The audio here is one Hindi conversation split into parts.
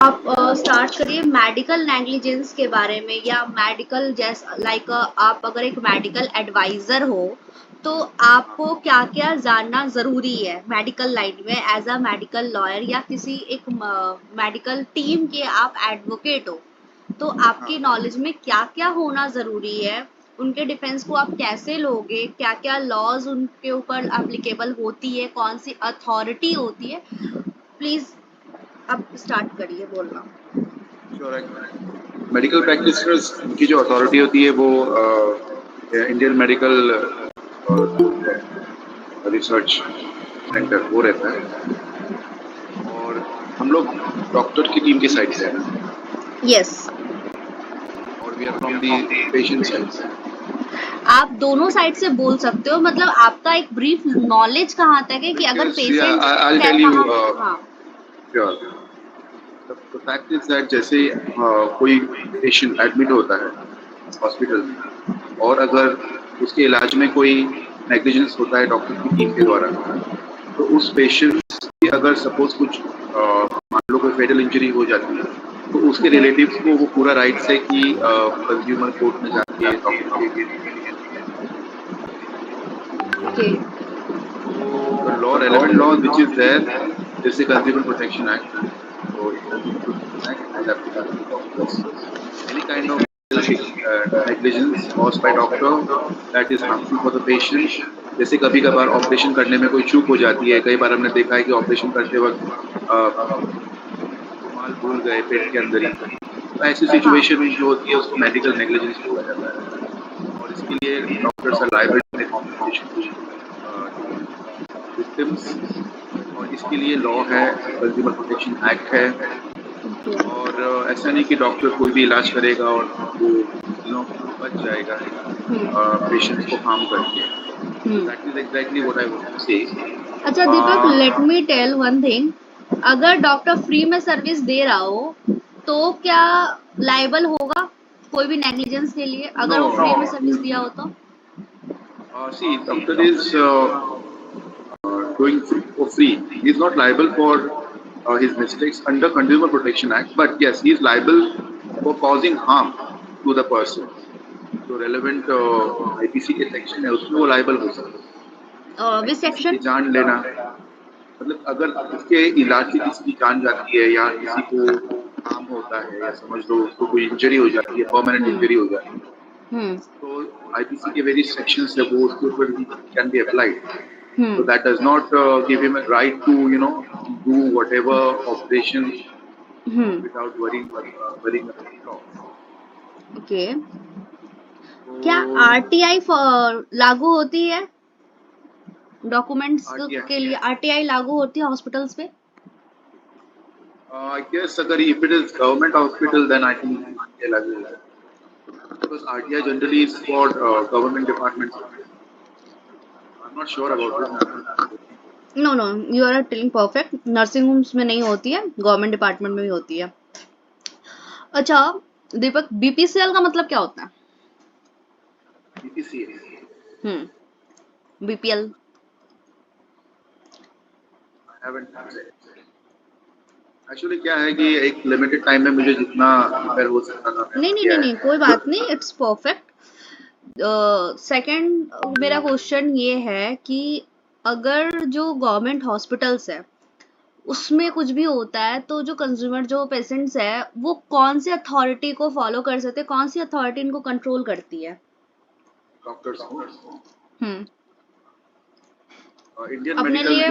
आप स्टार्ट करिए मेडिकल नेग्लिजेंस के बारे में, या मेडिकल जैसा लाइक आप अगर एक मेडिकल एडवाइजर हो तो आपको क्या क्या जानना जरूरी है मेडिकल लाइन में एज अ मेडिकल लॉयर, या किसी एक मेडिकल टीम के आप एडवोकेट हो तो आपकी नॉलेज में क्या क्या होना जरूरी है, उनके डिफेंस को आप कैसे लोगे, क्या क्या लॉज उनके ऊपर एप्लीकेबल होती है, कौन सी अथॉरिटी होती है। प्लीज अब स्टार्ट करिए बोलना। मेडिकल प्रैक्टिशनर्स की जो अथॉरिटी होती है वो इंडियन मेडिकल रिसर्च सेंटर वो रहता है, और हम लोग डॉक्टर की टीम की साइड से हैं। यस। और we are from the patient side. आप दोनों साइड से बोल सकते हो, मतलब आपका एक ब्रीफ नॉलेज कहाँ तक है कि अगर पेशेंट I'll tell you, हाँ sure. The fact is that जैसे कोई पेशेंट एडमिट होता है हॉस्पिटल में, और अगर उसके इलाज में कोई नेग्लिजेंस होता है डॉक्टर की टीम के द्वारा, तो उस पेशेंट की अगर सपोज कुछ मान लो कोई फेटल इंजरी हो जाती है, तो उसके रिलेटिव्स को वो पूरा राइट है कि कंज्यूमर कोर्ट में जाके डॉक्टर के law relevant law which is there, जैसे कंज्यूमर प्रोटेक्शन एक्ट, तो consumer protection act is applicable to doctors. Any kind of negligence caused by doctor that is harmful for the patient। जैसे कभी कभार ऑपरेशन करने में कोई चूक हो जाती है, कई बार हमने देखा है कि ऑपरेशन करते वक्त रुमाल भूल गए पेट के अंदर ही, तो ऐसी सिचुएशन जो होती है उसको मेडिकल नेग्लिजेंस बोला जाता है, और इसके लिए doctors are liable to compensation to victims, और इसके लिए लॉ है, कंज्यूमर प्रोटेक्शन एक्ट है। और ऐसा नहीं कि डॉक्टर कोई भी इलाज करेगा और वो बच जाएगा पेशेंट्स को हार्म करके। That is exactly what I want to say. अच्छा Deepak, let me tell one thing, अगर डॉक्टर फ्री में सर्विस दे रहा हो तो क्या लायबल होगा कोई भी नेग्लिजेंस के लिए, अगर वो फ्री में सर्विस दिया हो तो? See, doctor is doing for free. He is not liable for his mistakes under Consumer Protection Act, but yes, he is liable for causing harm to the person. जो रेलेवेंट आईपीसी के सेक्शन है उसमें वो लायबल हो सकता है। Which section? जान लेना, मतलब अगर उसके इलाज से किसी की जान जाती है या किसी को हार्म होता है, या समझ लो उसको कोई इंजरी हो जाती है, परमानेंट इंजरी हो जाती है, तो आईपीसी के वेरियस सेक्शंस है वो उसके ऊपर can be applied. So that does not give him a right to do whatever operation without worrying about the law. Okay. क्या आरटीआई लागू होती है डॉक्यूमेंट्स के लिए? आरटीआई लागू होती है हॉस्पिटल्स पे? I guess अगर if it is government hospital then I think RTI लागू होगा, because RTI generally is for government departments. I'm not sure about this. No no, you are telling perfect. Nursing homes में नहीं होती है, गवर्नमेंट डिपार्टमेंट में भी होती है। अच्छा दीपक, बीपीसीएल का मतलब क्या होता है? BPCL? BPL? I haven't heard it. Actually क्या है कि एक लिमिटेड टाइम में मुझे जितना प्रिपेयर हो सकता था नहीं, कोई बात नहीं, इट्स परफेक्ट। सेकंड मेरा क्वेश्चन ये है कि अगर जो गवर्नमेंट हॉस्पिटल्स है उसमें कुछ भी होता है तो जो कंज्यूमर, जो पेशेंट्स है, वो कौन सी अथॉरिटी को फॉलो कर सकते हैं, कौन सी अथॉरिटी इनको कंट्रोल करती है? डॉक्टर्स को। इंडियन अपने मेडिकल लिए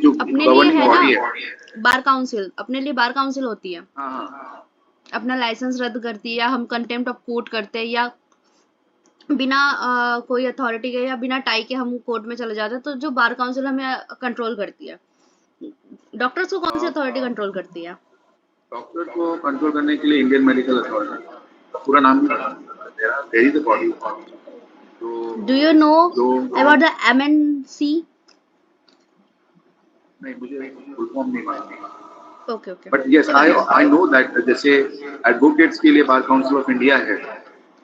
जो अपने लिए है बॉडी ना बार काउंसिल, अपने लिए बार काउंसिल होती है। अपना लाइसेंस रद्द करती है, या हम कंटेम्प्ट ऑफ कोर्ट करते हैं, या बिना कोई अथॉरिटी के या बिना टाई के हम कोर्ट में चले जाते हैं, तो जो बार काउंसिल हमें कंट्रोल करती है। डॉक्टर्स को कौन सी अथॉरिटी कंट्रोल करती है? डॉक्टर को कंट्रोल करने के लिए इंडियन मेडिकल अथॉरिटी, पूरा नाम there is a body. Do you know about the MNC? नहीं, मुझे फुल फॉर्म नहीं मालूम। Okay. But yes, I know that जैसे एडवोकेट्स के लिए बार काउंसिल ऑफ इंडिया है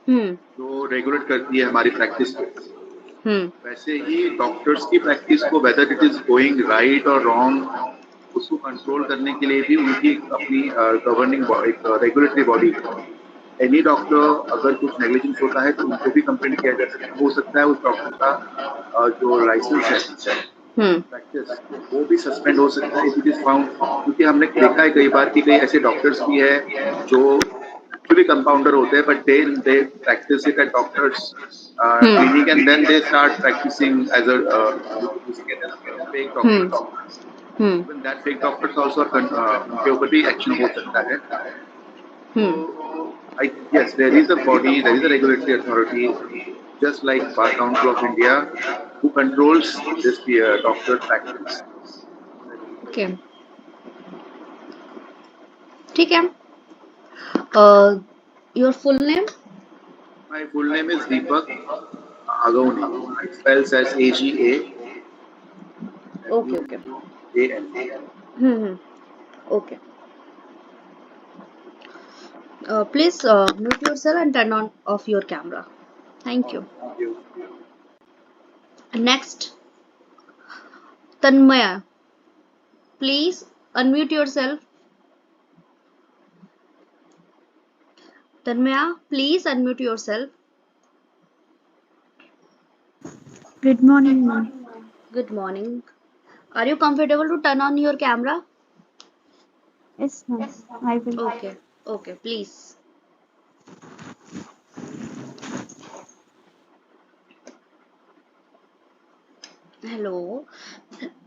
जो रेगुलेट करती है हमारी प्रैक्टिस को, वैसे ही डॉक्टर्स की प्रैक्टिस को whether it is going right और रॉन्ग, उसको कंट्रोल करने के लिए भी उनकी अपनी गवर्निंग एक रेगुलेटरी बॉडी। एनी डॉक्टर अगर कुछ नेग्लिजेंस होता है तो उनको भी कंप्लेंट किया जा सकता है, हो सकता है उस डॉक्टर का जो लाइसेंस है प्रैक्टिस वो भी सस्पेंड हो सकता है इफ इट इज फाउंड। क्योंकि हमने देखा है कई बार कि कई ऐसे डॉक्टर्स भी है जो एक्चुअली कंपाउंडर होते हैं but they practice it at doctors clinic and then they start practicing as a जिसे कहते हैं ना fake doctors. Even that fake doctors also उनके ऊपर भी एक्शन हो सकता है। तो yes, there is a body, there is a regulatory authority, just like Bar Council of India, who controls this doctor practice. Okay, ठीक है। Your full name? My full name is Deepak Agawani. It spells as AGA. Okay okay, okay. Please mute yourself and turn on off your camera. Thank you. Thank you. Next, Tanmaya. Please unmute yourself. Tanmaya, please unmute yourself. Good morning, ma'am. Good morning. Are you comfortable to turn on your camera? Yes, ma'am. I will. Okay, okay, please. Hello.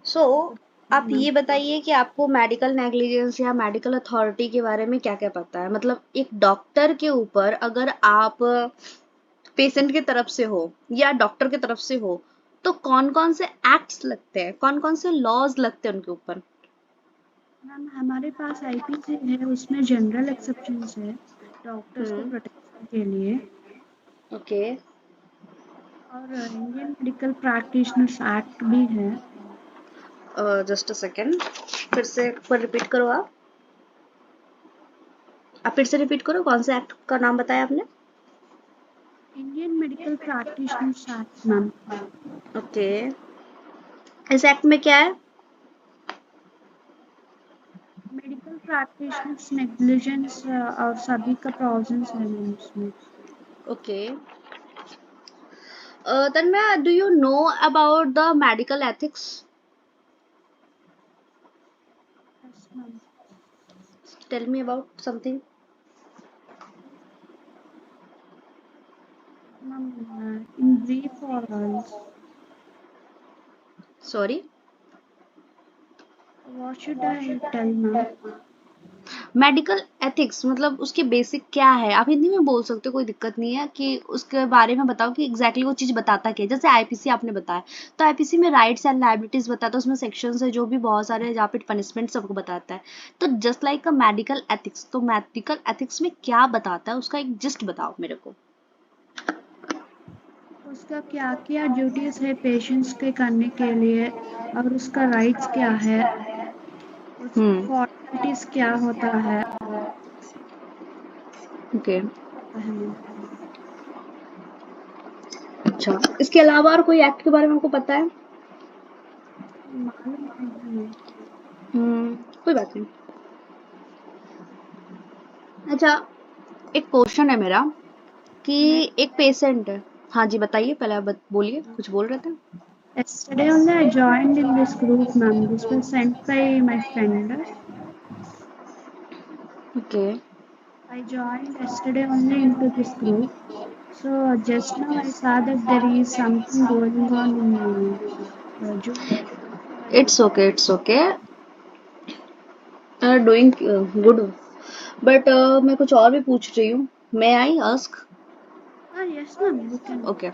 So आप ये बताइए कि आपको मेडिकल नेग्लिजेंस या मेडिकल अथॉरिटी के बारे में क्या क्या पता है? मतलब एक डॉक्टर के ऊपर अगर आप पेशेंट की तरफ से हो या डॉक्टर की तरफ से हो तो कौन कौन से एक्ट्स लगते हैं, कौन कौन से लॉज लगते हैं उनके ऊपर? मैम हमारे पास आईपीसी है, उसमें जनरल एक्सेप्शंस है डॉक्टर्स को प्रोटेक्शन के लिए। ओके, और इंडियन मेडिकल प्रैक्टिशनर्स एक्ट भी है। जस्ट अ सेकेंड, फिर से एक बार रिपीट करो। आप फिर से रिपीट करो, कौन से एक्ट का नाम बताया आपने? Indian medical practitioners act ma'am. Okay, इस एक्ट में क्या है? मेडिकल प्रैक्टिशनर्स नेग्लिजेंस और सभी का प्रोविजंस है मैम उसमें। Okay, Tanmay, do you know about the medical ethics? Yes ma'am. Tell me about something. Ma'am in brief और sorry, what should I tell ma'am? Medical ethics मतलब उसके बेसिक क्या है? आप हिंदी में बोल सकते हो, कोई दिक्कत नहीं है, कि उसके बारे में बताओ कि एग्जैक्टली वो चीज बताता क्या है। जैसे आईपीसी आपने बताया, तो आईपीसी में राइट्स एंड लायबिलिटीज बताता है, उसमें सेक्शंस है जो भी बहुत सारे हैं जहाँ पे पनिशमेंट सबको बताता है। तो just like a medical ethics, तो मेडिकल एथिक्स में क्या बताता है उसका एक जिस्ट बताओ मेरे को। उसका क्या क्या ड्यूटीज है पेशेंट्स के करने के लिए और उसका राइट्स क्या है, उसका फॉर्मेलिटीज क्या होता है। ओके, मैम अच्छा, इसके अलावा और कोई एक्ट के बारे में आपको पता है? मालूम नहीं है। कोई बात नहीं। अच्छा, एक क्वेश्चन है मेरा कि एक पेशेंट है। हाँ जी, बताइए, पहले आप बोलिए, कुछ बोल रहे थे। Yesterday only I joined in this group, ma'am. This was sent by my friend. Okay, I joined yesterday only into this group. So just now I saw that there is something going on in June. So it's okay, it's okay, doing good, but मैं कुछ और भी पूछ रही हूँ। मैं I ask? yes ma'am, you can. Okay,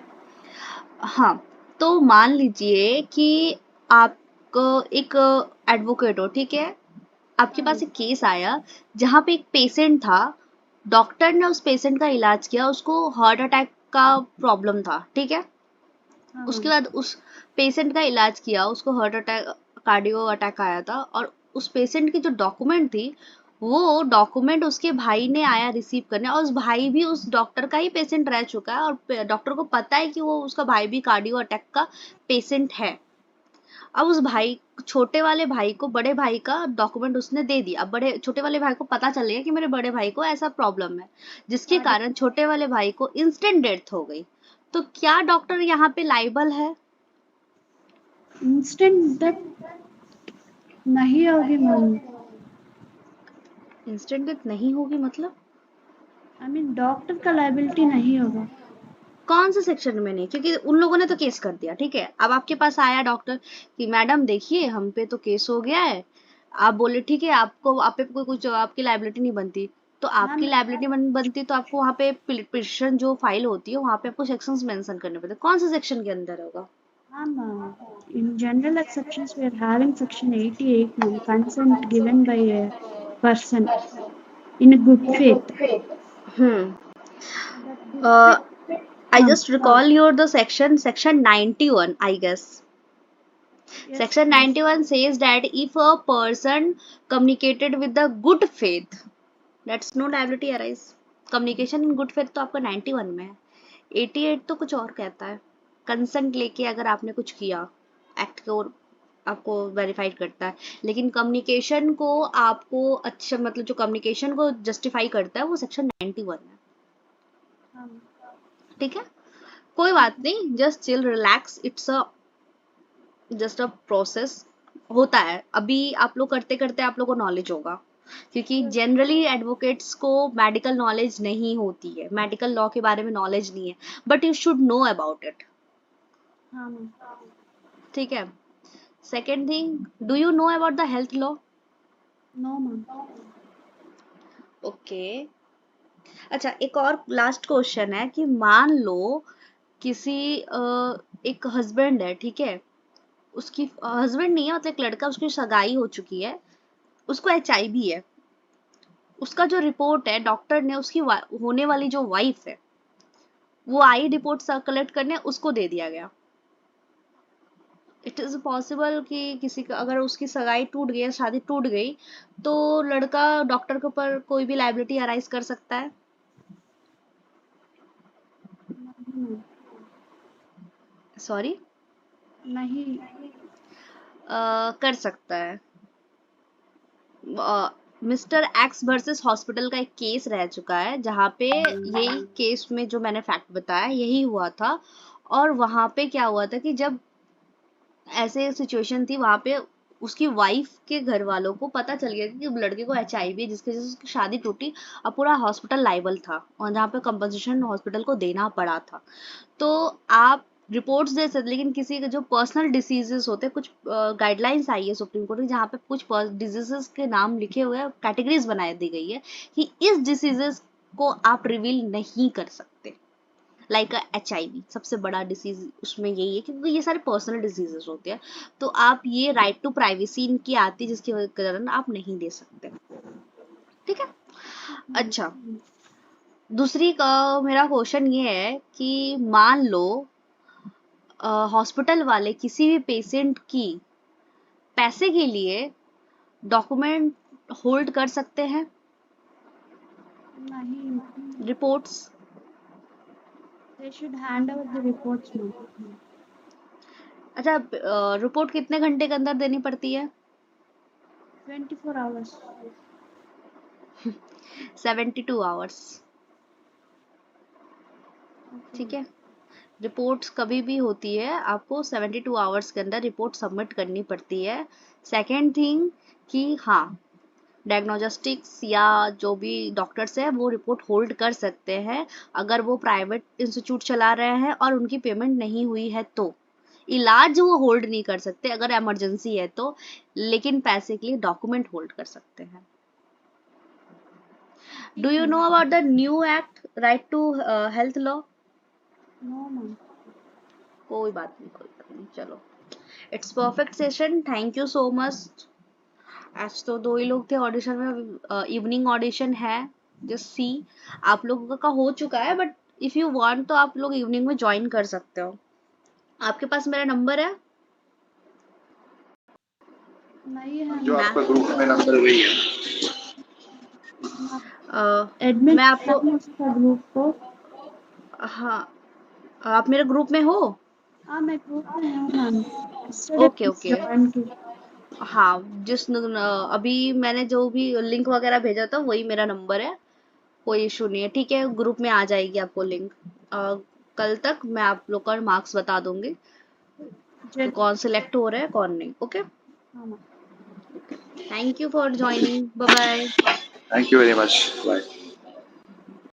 हाँ, तो मान लीजिए कि आप एक एडवोकेट हो, ठीक है? आपके पास एक केस आया जहाँ पे एक पेशेंट था, डॉक्टर ने उस पेशेंट का इलाज किया, उसको हार्ट अटैक का प्रॉब्लम था, ठीक है? उसके बाद उस पेशेंट का इलाज किया, उसको हार्ट अटैक, कार्डियो अटैक आया था, और उस पेशेंट की जो डॉक्यूमेंट थी वो डॉक्यूमेंट उसके भाई ने आया रिसीव करने, और उस भाई भी उस डॉक्टर का ही पेशेंट रह चुका है और डॉक्टर को पता है कि वो उसका भाई भी कार्डियो अटैक का पेशेंट है। अब उस भाई, छोटे वाले भाई को बड़े भाई का डॉक्यूमेंट उसने दे दिया। अब बड़े छोटे वाले भाई को पता चल गया कि मेरे बड़े भाई को ऐसा प्रॉब्लम है, जिसके अरे कारण छोटे वाले भाई को इंस्टेंट डेथ हो गई। तो क्या डॉक्टर यहाँ पे लाइबल है? इंस्टेंट डेथ नहीं होगी मैम। इंस्टेंट डेथ नहीं होगी मतलब? आई मीन डॉक्टर का लायबिलिटी नहीं होगा। कौन से सेक्शन में नहीं? क्योंकि उन लोगों ने तो केस कर दिया, ठीक है। अब आपके पास आया डॉक्टर कि मैडम देखिए हम पे तो केस हो गया है। आप बोले ठीक है, आपको आप पे कोई कुछ आपकी लाइबिलिटी नहीं बनती। तो मैम आपकी लाइबिलिटी बनती तो आपको वहाँ पे पिटिशन जो फाइल होती है वहाँ पे आपको सेक्शंस मेंशन करने पड़ते हैं। कौन से सेक्शन के अंदर होगा? Ma'am in general exceptions we are having section 88 ma'am, consent given by a person in a good faith. Hmm That good faith I ma'am. just recall your the section 91, I guess. Yes Section ma'am. 91 says that if a person communicated with the good faith, that's no liability arise. Communication in good faith तो आपका 91 में है। 88 तो कुछ और कहता है। कंसेंट लेके अगर आपने कुछ किया, एक्ट को आपको वेरीफाइड करता है। लेकिन कम्युनिकेशन को आपको अच्छा मतलब जो कम्युनिकेशन को जस्टिफाई करता है वो सेक्शन 91 है। Ma'am. ठीक है, कोई बात नहीं, just chill relax, it's a just a process होता है। अभी आप लोग करते करते आप लोग को नॉलेज होगा, क्योंकि जनरली एडवोकेट्स को मेडिकल नॉलेज नहीं होती है, मेडिकल लॉ के बारे में नॉलेज नहीं है, but you should know about it. हाँ मैम। ठीक है। Second thing, do you know about the health law? No ma'am. Okay. अच्छा, एक और लास्ट क्वेश्चन है कि मान लो किसी एक हस्बैंड है, ठीक है, उसकी हस्बैंड नहीं है मतलब एक लड़का, उसकी सगाई हो चुकी है, उसको HIV है। उसका जो रिपोर्ट है डॉक्टर ने उसकी होने वाली जो वाइफ है वो आई रिपोर्ट कलेक्ट करने उसको दे दिया गया। इट इज पॉसिबल कि किसी का अगर उसकी सगाई टूट गई, शादी टूट गई, तो लड़का डॉक्टर के ऊपर कोई भी लाइबिलिटी अराइज कर सकता है? नहीं मैम। सॉरी, नहीं। कर सकता है। मिस्टर एक्स वर्सेस हॉस्पिटल का एक केस रह चुका है जहाँ पे यही केस में जो मैंने फैक्ट बताया यही हुआ था। और वहां पे क्या हुआ था कि जब ऐसे सिचुएशन थी वहां पे उसकी वाइफ के घर वालों को पता चल गया कि लड़के को HIV है, जिसकी वजह से उसकी शादी टूटी और पूरा हॉस्पिटल लाइबल था और जहाँ पे कंपनसेशन हॉस्पिटल को देना पड़ा था। तो आप रिपोर्ट्स दे सकते, लेकिन किसी के जो पर्सनल डिसीजेस होते हैं, कुछ गाइडलाइंस आई है सुप्रीम कोर्ट की जहाँ पे कुछ डिजीजेस के नाम लिखे हुए हैं, कैटेगरीज बनाई दी गई है कि इस डिसीजेस को आप रिवील नहीं कर सकते। लाइक HIV सबसे बड़ा डिसीज उसमें यही है क्योंकि ये सारे पर्सनल डिजीजेस होते हैं, तो आप ये राइट टू प्राइवेसी इनकी आती है जिसके कारण आप नहीं दे सकते। ठीक है। अच्छा, दूसरी का मेरा क्वेश्चन ये है कि मान लो हॉस्पिटल वाले किसी भी पेशेंट की पैसे के लिए डॉक्यूमेंट होल्ड कर सकते हैं, नहीं। Reports? They should hand over the reports ma'am. अच्छा, रिपोर्ट कितने घंटे के अंदर देनी पड़ती है? 24 hours. 72 आवर्स। ठीक है, रिपोर्ट्स कभी भी होती है आपको 72 आवर्स के अंदर रिपोर्ट सबमिट करनी पड़ती है। सेकेंड थिंग कि हाँ, डायग्नोस्टिक्स या जो भी डॉक्टर्स है वो रिपोर्ट होल्ड कर सकते हैं अगर वो प्राइवेट इंस्टीट्यूट चला रहे हैं और उनकी पेमेंट नहीं हुई है तो। इलाज वो होल्ड नहीं कर सकते अगर इमरजेंसी है तो, लेकिन पैसे के लिए डॉक्यूमेंट होल्ड कर सकते हैं। Do you know about the new act right to health law? No ma'am. कोई बात नहीं, कोई बात नहीं, चलो। It's perfect session, thank you so much. आज तो 2 ही लोग थे ऑडिशन में, इवनिंग ऑडिशन है, जस्ट सी। आप लोगों का हो चुका है, बट इफ यू वांट तो आप लोग इवनिंग में ज्वाइन कर सकते हो। आपके पास मेरा नंबर है? नहीं है जो मैम। आपका ग्रुप में नंबर वही है। एडमिन मैं आपको उसका ग्रुप को। हाँ, आप मेरे ग्रुप में हो? हाँ मैं ग्रुप में हूँ ma'am. Yesterday okay we okay. joined to. हाँ, अभी मैंने जो भी लिंक वगैरह भेजा था वही मेरा नंबर है, कोई इशू नहीं है। ठीक है, ग्रुप में आ जाएगी आपको लिंक। कल तक मैं आप लोग का मार्क्स बता दूंगी, तो कौन सिलेक्ट हो रहा है कौन नहीं। ओके, हाँ, thank you for joining, bye bye. Thank you very much, bye.